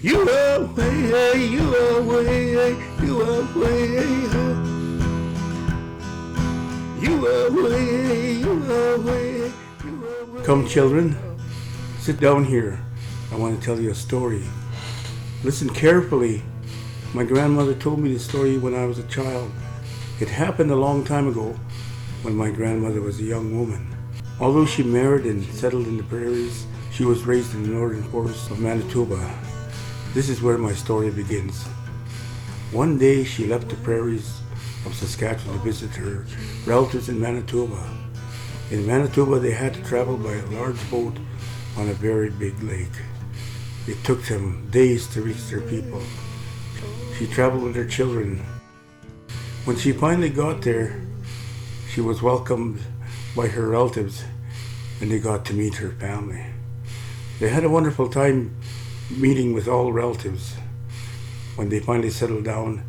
You are way, you are way, you are way, you are way, you are way. Come children, sit down here. I want to tell you a story. Listen carefully. My grandmother told me this story when I was a child. It happened a long time ago when my grandmother was a young woman. Although she married and settled in the prairies, she was raised in the northern forests of Manitoba. This is where my story begins. One day she left the prairies of Saskatchewan to visit her relatives in Manitoba. In Manitoba they had to travel by a large boat on a very big lake. It took them days to reach their people. She traveled with her children. When she finally got there, she was welcomed by her relatives and they got to meet her family. They had a wonderful time meeting with all relatives. When they finally settled down,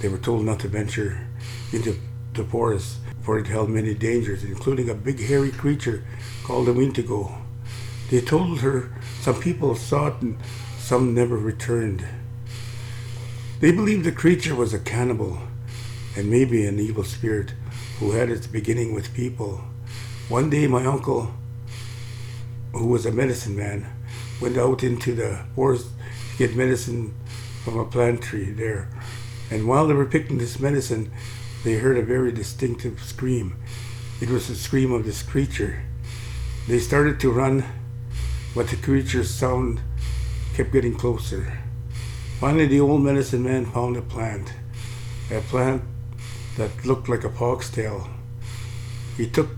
they were told not to venture into the forest, for it held many dangers, including a big hairy creature called a windigo. They told her some people saw it and some never returned. They believed the creature was a cannibal and maybe an evil spirit who had its beginning with people. One day my uncle, who was a medicine man, went out into the forest to get medicine from a plant tree there. And while they were picking this medicine, they heard a very distinctive scream. It was the scream of this creature. They started to run, but the creature's sound kept getting closer. Finally, the old medicine man found a plant that looked like a foxtail. He took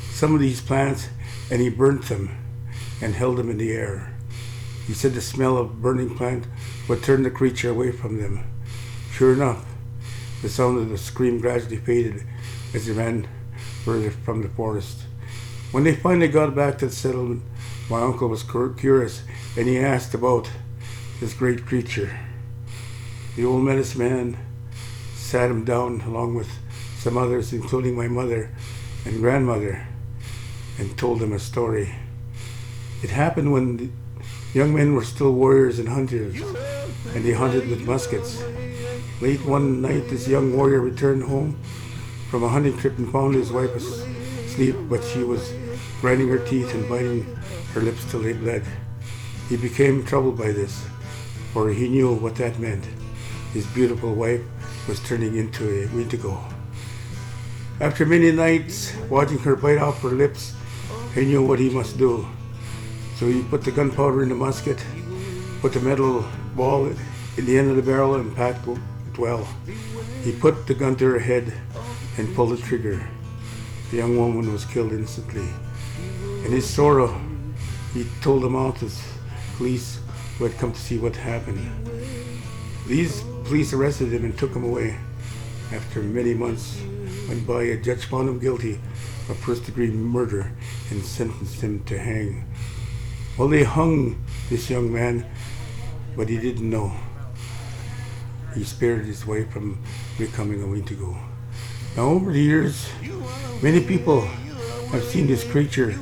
some of these plants and he burnt them and held them in the air. He said the smell of burning plant would turn the creature away from them. Sure enough, the sound of the scream gradually faded as they ran further from the forest. When they finally got back to the settlement, my uncle was curious and he asked about this great creature. The old medicine man sat him down along with some others, including my mother and grandmother, and told them a story. It happened when the young men were still warriors and hunters, and they hunted with muskets. Late one night, this young warrior returned home from a hunting trip and found his wife asleep, but she was grinding her teeth and biting her lips till they bled. He became troubled by this, for he knew what that meant. His beautiful wife was turning into a windigo. After many nights watching her bite off her lips, he knew what he must do. So he put the gunpowder in the musket, put the metal ball in the end of the barrel and packed it well. He put the gun to her head and pulled the trigger. The young woman was killed instantly. In his sorrow, he told the mounted police who had come to see what happened. These police arrested him and took him away. After many months went by, a judge found him guilty of first-degree murder and sentenced him to hang. Well, they hung this young man, but he didn't know. He spared his wife from becoming a windigo. Now, over the years, many people have seen this creature,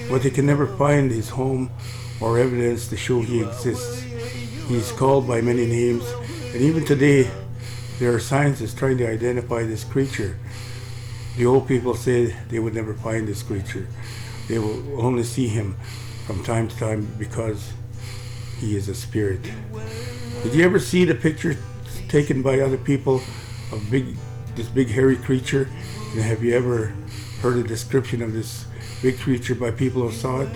but they can never find his home or evidence to show he exists. He's called by many names, and even today, there are scientists trying to identify this creature. The old people say they would never find this creature. They will only see him from time to time because he is a spirit. Did you ever see the picture taken by other people of this big hairy creature? And have you ever heard a description of this big creature by people who saw it?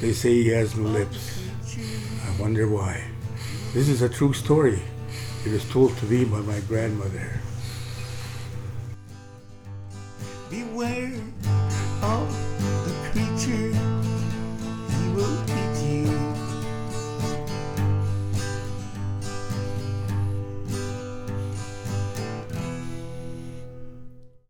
They say he has no lips. I wonder why. This is a true story. It was told to me by my grandmother. Beware of the creature